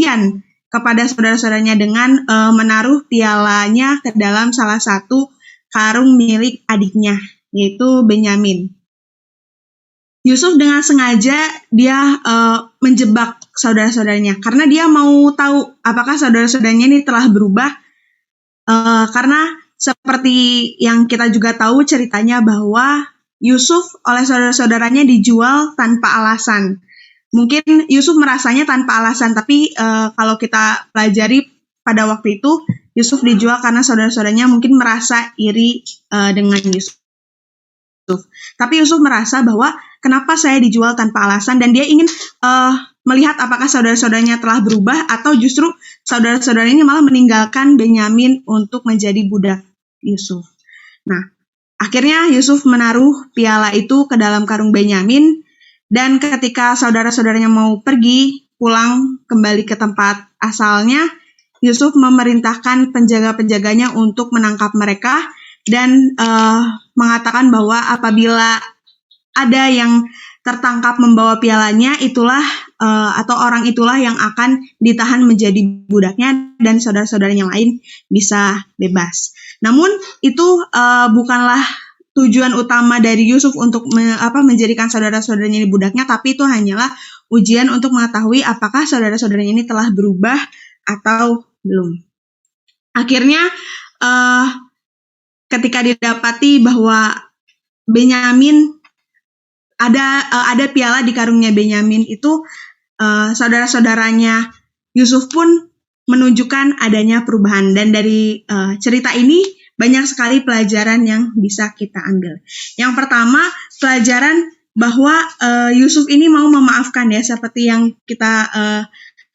pemberian kepada saudara-saudaranya dengan menaruh pialanya ke dalam salah satu karung milik adiknya, yaitu Benyamin. Yusuf dengan sengaja dia menjebak saudara-saudaranya karena dia mau tahu apakah saudara-saudaranya ini telah berubah, karena seperti yang kita juga tahu ceritanya bahwa Yusuf oleh saudara-saudaranya dijual tanpa alasan. Mungkin Yusuf merasanya tanpa alasan, tapi kalau kita pelajari pada waktu itu, Yusuf dijual karena saudara-saudaranya mungkin merasa iri dengan Yusuf. Tapi Yusuf merasa bahwa kenapa saya dijual tanpa alasan, dan dia ingin melihat apakah saudara-saudaranya telah berubah atau justru saudara-saudaranya malah meninggalkan Benyamin untuk menjadi budak Yusuf. Nah, akhirnya Yusuf menaruh piala itu ke dalam karung Benyamin, dan ketika saudara-saudaranya mau pergi pulang kembali ke tempat asalnya, Yusuf memerintahkan penjaga-penjaganya untuk menangkap mereka dan mengatakan bahwa apabila ada yang tertangkap membawa pialanya, itulah atau orang itulah yang akan ditahan menjadi budaknya dan saudara-saudaranya lain bisa bebas. Namun itu bukanlah tujuan utama dari Yusuf untuk menjadikan saudara-saudaranya ini budaknya, tapi itu hanyalah ujian untuk mengetahui apakah saudara-saudaranya ini telah berubah atau belum. Akhirnya ketika didapati bahwa Benyamin ada piala di karungnya Benyamin itu, saudara-saudaranya Yusuf pun menunjukkan adanya perubahan, dan dari cerita ini banyak sekali pelajaran yang bisa kita ambil. Yang pertama, pelajaran bahwa Yusuf ini mau memaafkan, ya, seperti yang kita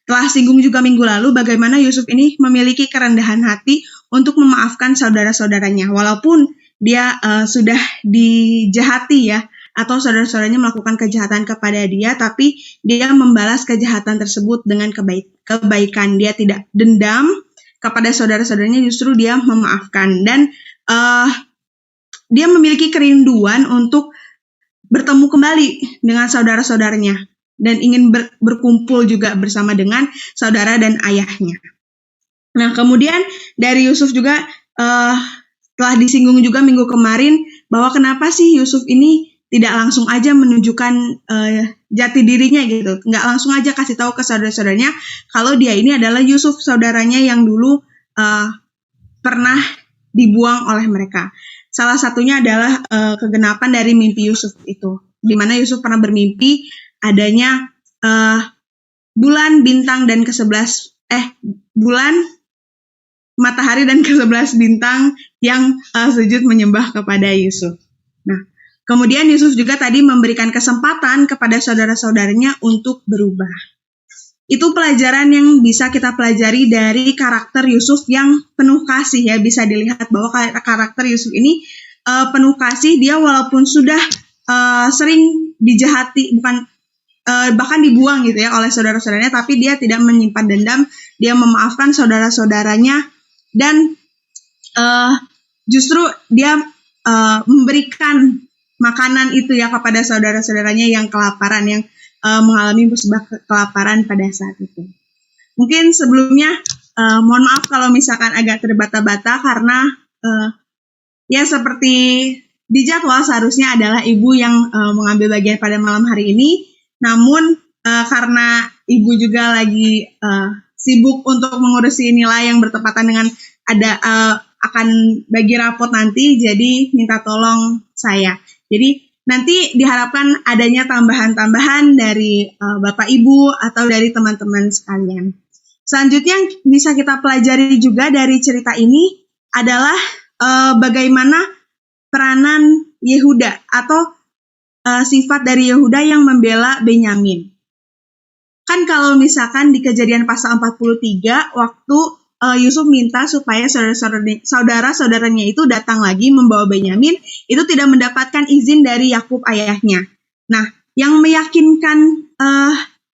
telah singgung juga minggu lalu, bagaimana Yusuf ini memiliki kerendahan hati untuk memaafkan saudara-saudaranya, walaupun dia sudah dijahati, ya, atau saudara-saudaranya melakukan kejahatan kepada dia, tapi dia membalas kejahatan tersebut dengan kebaikan. Dia tidak dendam kepada saudara-saudaranya, justru dia memaafkan, dan dia memiliki kerinduan untuk bertemu kembali dengan saudara-saudaranya dan ingin berkumpul juga bersama dengan saudara dan ayahnya. Nah, kemudian dari Yusuf juga telah disinggung juga minggu kemarin bahwa kenapa sih Yusuf ini tidak langsung aja menunjukkan jati dirinya gitu, nggak langsung aja kasih tahu ke saudara-saudaranya kalau dia ini adalah Yusuf, saudaranya yang dulu pernah dibuang oleh mereka. Salah satunya adalah kegenapan dari mimpi Yusuf itu, di mana Yusuf pernah bermimpi adanya bulan, bintang, dan bulan, matahari, dan ke-11 bintang yang sujud menyembah kepada Yusuf. Nah, kemudian Yusuf juga tadi memberikan kesempatan kepada saudara-saudaranya untuk berubah. Itu pelajaran yang bisa kita pelajari dari karakter Yusuf yang penuh kasih, ya. Bisa dilihat bahwa karakter Yusuf ini penuh kasih. Dia walaupun sudah sering dijahati, bahkan dibuang gitu ya oleh saudara-saudaranya, tapi dia tidak menyimpan dendam. Dia memaafkan saudara-saudaranya, dan justru dia memberikan makanan itu, ya, kepada saudara-saudaranya yang kelaparan, yang mengalami musibah kelaparan pada saat itu. Mungkin sebelumnya mohon maaf kalau misalkan agak terbata-bata karena ya seperti di jadwal seharusnya adalah ibu yang mengambil bagian pada malam hari ini, namun karena ibu juga lagi sibuk untuk mengurusi nilai yang bertepatan dengan akan bagi rapot nanti, jadi minta tolong saya. Jadi nanti diharapkan adanya tambahan-tambahan dari Bapak Ibu atau dari teman-teman sekalian. Selanjutnya yang bisa kita pelajari juga dari cerita ini adalah bagaimana peranan Yehuda atau sifat dari Yehuda yang membela Benyamin. Kan kalau misalkan di Kejadian pasal 43, waktu Yusuf minta supaya saudara-saudaranya itu datang lagi membawa Benyamin, itu tidak mendapatkan izin dari Yakub ayahnya. Nah, yang meyakinkan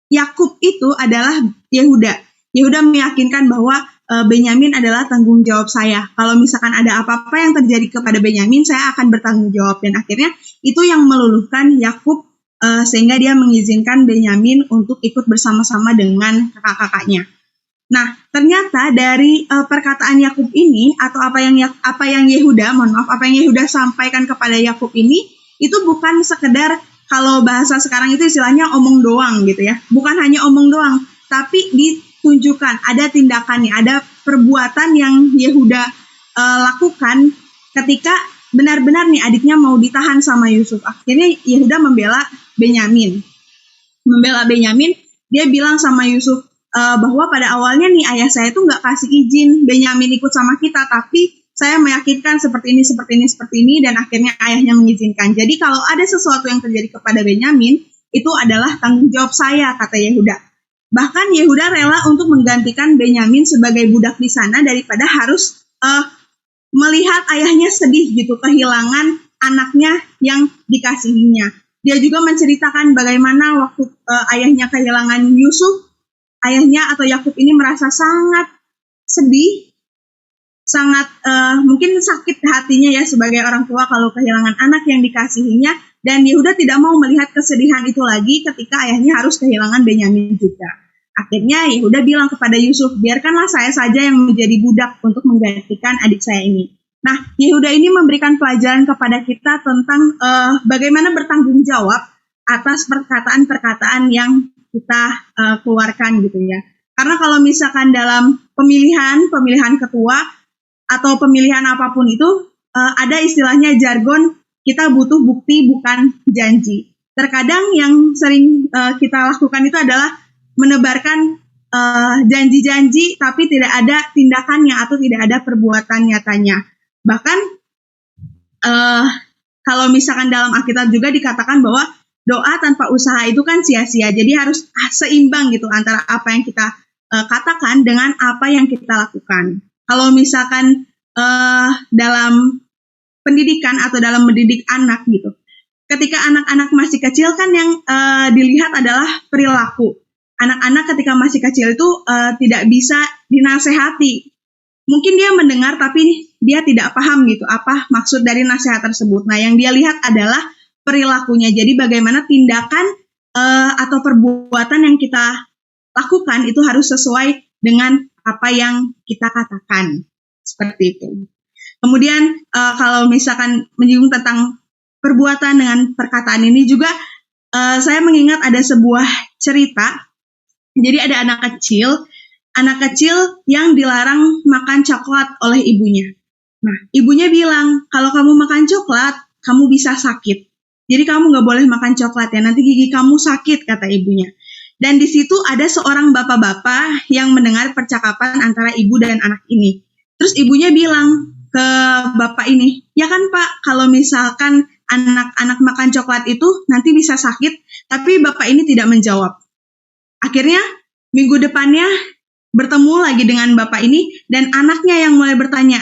Yakub itu adalah Yehuda. Yehuda meyakinkan bahwa Benyamin adalah tanggung jawab saya. Kalau misalkan ada apa-apa yang terjadi kepada Benyamin, saya akan bertanggung jawab. Dan akhirnya itu yang meluluhkan Yakub sehingga dia mengizinkan Benyamin untuk ikut bersama-sama dengan kakak-kakaknya. Nah, ternyata dari perkataan Yakub ini atau apa yang Yehuda, apa yang Yehuda sampaikan kepada Yakub ini itu bukan sekedar, kalau bahasa sekarang itu istilahnya omong doang gitu ya. Bukan hanya omong doang, tapi ditunjukkan ada tindakannya, ada perbuatan yang Yehuda lakukan ketika benar-benar nih adiknya mau ditahan sama Yusuf. Akhirnya Yehuda membela Benyamin. Dia bilang sama Yusuf bahwa pada awalnya nih ayah saya itu nggak kasih izin Benyamin ikut sama kita, tapi saya meyakinkan seperti ini, dan akhirnya ayahnya mengizinkan. Jadi kalau ada sesuatu yang terjadi kepada Benyamin, itu adalah tanggung jawab saya, kata Yehuda. Bahkan Yehuda rela untuk menggantikan Benyamin sebagai budak di sana daripada harus melihat ayahnya sedih gitu, kehilangan anaknya yang dikasihinya. Dia juga menceritakan bagaimana waktu ayahnya kehilangan Yusuf, ayahnya atau Yakub ini merasa sangat sedih, sangat mungkin sakit hatinya ya sebagai orang tua kalau kehilangan anak yang dikasihinya, dan Yehuda tidak mau melihat kesedihan itu lagi ketika ayahnya harus kehilangan Benyamin juga. Akhirnya Yehuda bilang kepada Yusuf, biarkanlah saya saja yang menjadi budak untuk menggantikan adik saya ini. Nah, Yehuda ini memberikan pelajaran kepada kita tentang bagaimana bertanggung jawab atas perkataan-perkataan yang kita keluarkan gitu ya. Karena kalau misalkan dalam pemilihan ketua atau pemilihan apapun itu ada istilahnya jargon, kita butuh bukti bukan janji. Terkadang yang sering kita lakukan itu adalah menebarkan janji-janji tapi tidak ada tindakannya atau tidak ada perbuatan nyatanya. Bahkan kalau misalkan dalam Alkitab juga dikatakan bahwa doa tanpa usaha itu kan sia-sia. Jadi harus seimbang gitu antara apa yang kita katakan dengan apa yang kita lakukan. Kalau misalkan dalam pendidikan atau dalam mendidik anak gitu, ketika anak-anak masih kecil kan yang dilihat adalah perilaku. Anak-anak ketika masih kecil itu tidak bisa dinasehati. Mungkin dia mendengar tapi dia tidak paham gitu apa maksud dari nasihat tersebut. Nah, yang dia lihat adalah perilakunya. Jadi bagaimana tindakan atau perbuatan yang kita lakukan itu harus sesuai dengan apa yang kita katakan. Seperti itu. Kemudian kalau misalkan menyinggung tentang perbuatan dengan perkataan ini juga saya mengingat ada sebuah cerita. Jadi ada anak kecil yang dilarang makan coklat oleh ibunya. Nah, ibunya bilang, kalau kamu makan coklat, kamu bisa sakit. Jadi kamu nggak boleh makan coklat ya, nanti gigi kamu sakit, kata ibunya. Dan di situ ada seorang bapak-bapak yang mendengar percakapan antara ibu dan anak ini. Terus ibunya bilang ke bapak ini, ya kan Pak, kalau misalkan anak-anak makan coklat itu nanti bisa sakit, tapi bapak ini tidak menjawab. Akhirnya minggu depannya bertemu lagi dengan bapak ini dan anaknya yang mulai bertanya,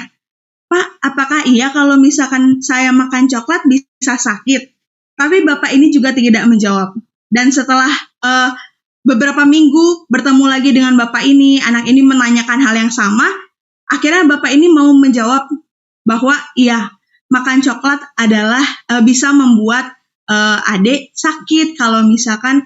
Pak, apakah iya kalau misalkan saya makan coklat bisa sakit? Tapi bapak ini juga tidak menjawab. Dan setelah beberapa minggu bertemu lagi dengan bapak ini, anak ini menanyakan hal yang sama, akhirnya bapak ini mau menjawab bahwa iya, makan coklat adalah bisa membuat adik sakit kalau misalkan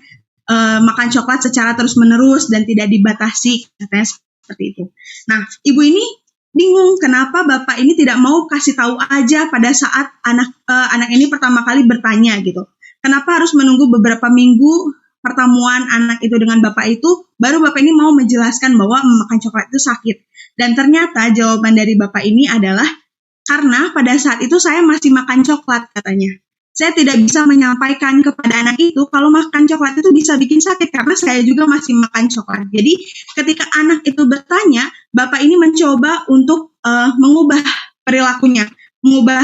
makan coklat secara terus-menerus dan tidak dibatasi, katanya seperti itu. Nah, ibu ini bingung kenapa bapak ini tidak mau kasih tahu aja pada saat anak ini pertama kali bertanya gitu. Kenapa harus menunggu beberapa minggu pertemuan anak itu dengan bapak itu, baru bapak ini mau menjelaskan bahwa makan coklat itu sakit. Dan ternyata jawaban dari bapak ini adalah, karena pada saat itu saya masih makan coklat, katanya. Saya tidak bisa menyampaikan kepada anak itu kalau makan coklat itu bisa bikin sakit karena saya juga masih makan coklat. Jadi ketika anak itu bertanya, bapak ini mencoba untuk mengubah perilakunya, mengubah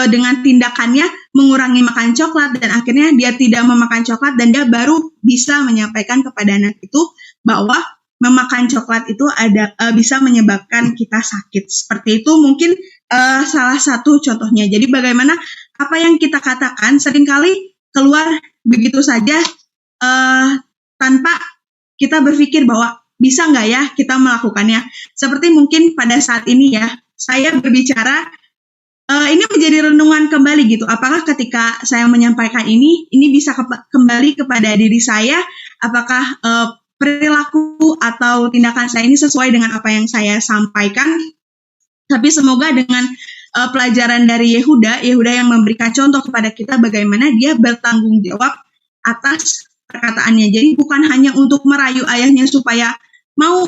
dengan tindakannya, mengurangi makan coklat, dan akhirnya dia tidak memakan coklat dan dia baru bisa menyampaikan kepada anak itu bahwa memakan coklat itu bisa menyebabkan kita sakit. Seperti itu mungkin salah satu contohnya. Jadi bagaimana apa yang kita katakan seringkali keluar begitu saja tanpa kita berpikir bahwa bisa nggak ya kita melakukannya. Seperti mungkin pada saat ini ya, saya berbicara, ini menjadi renungan kembali gitu. Apakah ketika saya menyampaikan ini bisa kembali kepada diri saya, apakah perilaku atau tindakan saya ini sesuai dengan apa yang saya sampaikan. Tapi semoga dengan pelajaran dari Yehuda yang memberikan contoh kepada kita bagaimana dia bertanggung jawab atas perkataannya. Jadi bukan hanya untuk merayu ayahnya supaya mau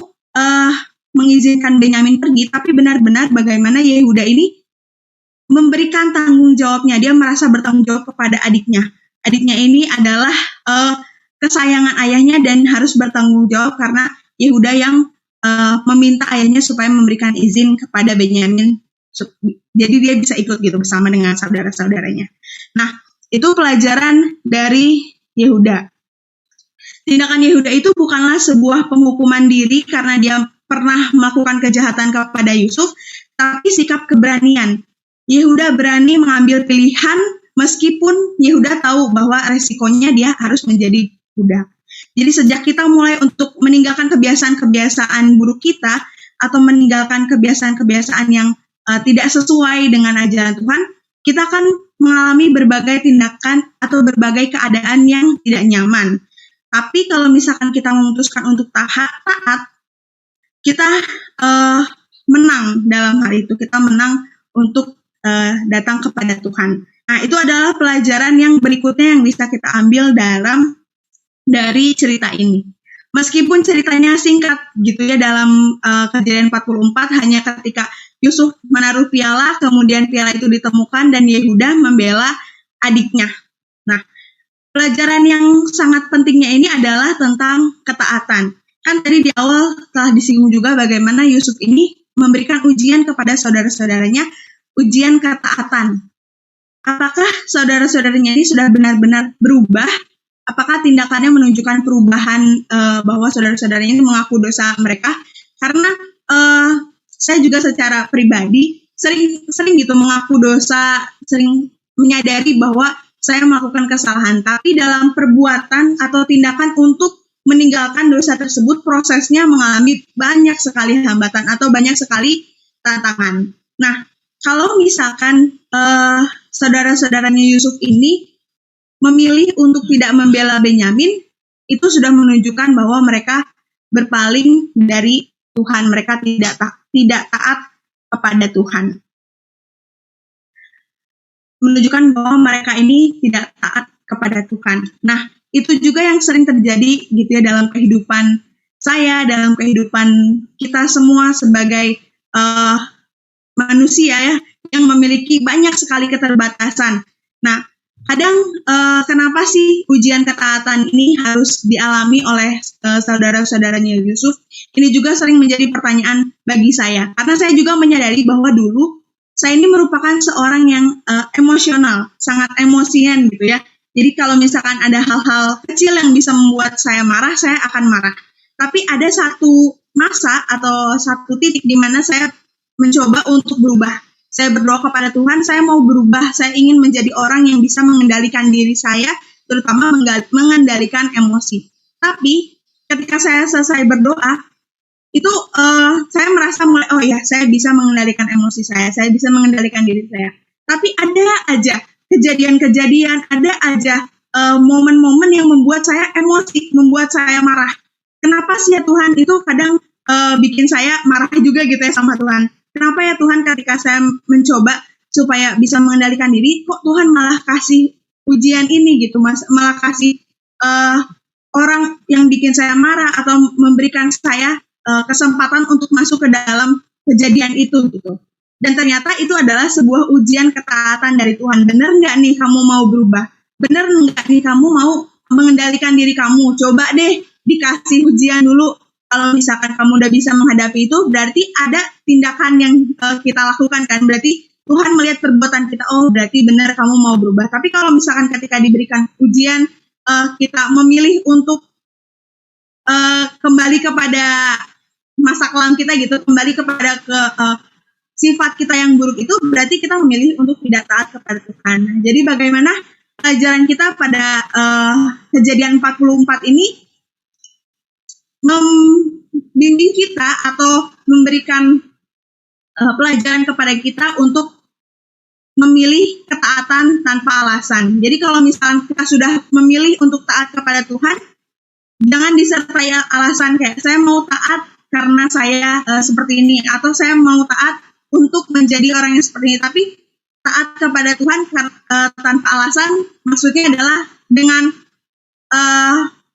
mengizinkan Benyamin pergi, tapi benar-benar bagaimana Yehuda ini memberikan tanggung jawabnya. Dia merasa bertanggung jawab kepada adiknya. Adiknya ini adalah kesayangan ayahnya dan harus bertanggung jawab karena Yehuda yang meminta ayahnya supaya memberikan izin kepada Benyamin. Jadi dia bisa ikut gitu bersama dengan saudara-saudaranya. Nah, itu pelajaran dari Yehuda. Tindakan Yehuda itu bukanlah sebuah penghukuman diri karena dia pernah melakukan kejahatan kepada Yusuf, tapi sikap keberanian. Yehuda berani mengambil pilihan meskipun Yehuda tahu bahwa resikonya dia harus menjadi budak. Jadi sejak kita mulai untuk meninggalkan kebiasaan-kebiasaan buruk kita atau meninggalkan kebiasaan-kebiasaan yang tidak sesuai dengan ajaran Tuhan, kita akan mengalami berbagai tindakan atau berbagai keadaan yang tidak nyaman. Tapi kalau misalkan kita memutuskan untuk taat, kita menang dalam hal itu. Kita menang untuk datang kepada Tuhan. Nah, itu adalah pelajaran yang berikutnya yang bisa kita ambil dari cerita ini. Meskipun ceritanya singkat gitu ya dalam Kejadian 44, hanya ketika Yusuf menaruh piala, kemudian piala itu ditemukan dan Yehuda membela adiknya. Nah, pelajaran yang sangat pentingnya ini adalah tentang ketaatan. Kan tadi di awal telah disinggung juga bagaimana Yusuf ini memberikan ujian kepada saudara-saudaranya, ujian ketaatan. Apakah saudara-saudaranya ini sudah benar-benar berubah? Apakah tindakannya menunjukkan perubahan bahwa saudara-saudaranya ini mengaku dosa mereka? Karena saya juga secara pribadi sering gitu mengaku dosa, sering menyadari bahwa saya melakukan kesalahan. Tapi dalam perbuatan atau tindakan untuk meninggalkan dosa tersebut, prosesnya mengalami banyak sekali hambatan atau banyak sekali tantangan. Nah, kalau misalkan saudara-saudaranya Yusuf ini memilih untuk tidak membela Benyamin, itu sudah menunjukkan bahwa mereka berpaling dari Tuhan, mereka tidak taat kepada Tuhan. Menunjukkan bahwa mereka ini tidak taat kepada Tuhan. Nah, itu juga yang sering terjadi gitu ya dalam kehidupan saya, dalam kehidupan kita semua sebagai manusia ya, yang memiliki banyak sekali keterbatasan. Nah, kadang kenapa sih ujian ketaatan ini harus dialami oleh saudara-saudaranya Yusuf? Ini juga sering menjadi pertanyaan bagi saya. Karena saya juga menyadari bahwa dulu saya ini merupakan seorang yang emosional, sangat emosian gitu ya. Jadi kalau misalkan ada hal-hal kecil yang bisa membuat saya marah, saya akan marah. Tapi ada satu masa atau satu titik di mana saya mencoba untuk berubah. Saya berdoa kepada Tuhan, saya mau berubah, saya ingin menjadi orang yang bisa mengendalikan diri saya, terutama mengendalikan emosi. Tapi ketika saya selesai berdoa, itu saya merasa mulai, oh ya, saya bisa mengendalikan emosi saya bisa mengendalikan diri saya. Tapi ada aja kejadian-kejadian, ada aja momen-momen yang membuat saya emosi, membuat saya marah. Kenapa sih ya Tuhan? Itu kadang bikin saya marah juga gitu ya sama Tuhan. Kenapa ya Tuhan ketika saya mencoba supaya bisa mengendalikan diri, kok Tuhan malah kasih ujian ini gitu, malah kasih orang yang bikin saya marah atau memberikan saya kesempatan untuk masuk ke dalam kejadian itu gitu. Dan ternyata itu adalah sebuah ujian ketaatan dari Tuhan. Benar nggak nih kamu mau berubah? Benar nggak nih kamu mau mengendalikan diri kamu? Coba deh dikasih ujian dulu. Kalau misalkan kamu udah bisa menghadapi itu, berarti ada tindakan yang kita lakukan kan. Berarti Tuhan melihat perbuatan kita, oh berarti benar kamu mau berubah. Tapi kalau misalkan ketika diberikan ujian, kita memilih untuk kembali kepada masa kelam kita gitu, kembali kepada sifat kita yang buruk itu, berarti kita memilih untuk tidak taat kepada Tuhan. Jadi bagaimana pelajaran kita pada Kejadian 44 ini membimbing kita atau memberikan pelajaran kepada kita untuk memilih ketaatan tanpa alasan. Jadi kalau misalnya kita sudah memilih untuk taat kepada Tuhan, jangan disertai alasan kayak saya mau taat karena saya seperti ini, atau saya mau taat untuk menjadi orang yang seperti ini. Tapi taat kepada Tuhan tanpa alasan, maksudnya adalah dengan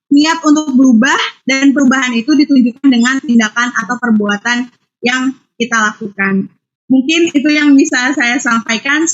niat untuk berubah, dan perubahan itu ditunjukkan dengan tindakan atau perbuatan yang kita lakukan. Mungkin itu yang bisa saya sampaikan.